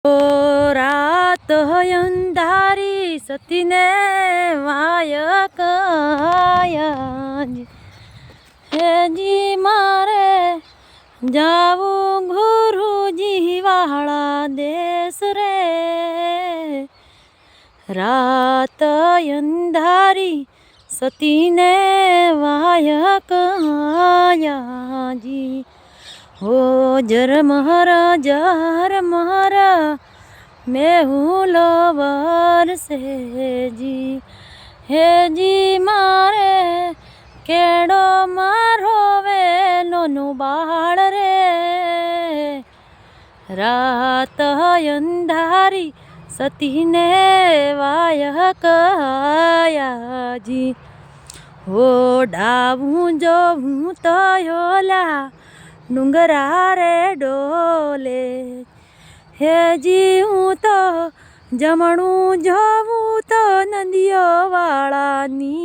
ઓ રાત અંધારી સતીને વાયકાયા હેજી મારે જાવું ગુરુજી વાળા દેશ રે રાત અંધારી સતીને વાયકાયા જી हो जर महारा मैं हूँ लोवर से जी मारे केड़ो मारो वेलो नु बाळ रे रात अंधारी सती ने वायकाया जी हो डावूं जो हूँ तो योला डूंगरा रे डोले हेजी हूँ तो जमणू जोवूं तो नदियों वाळानी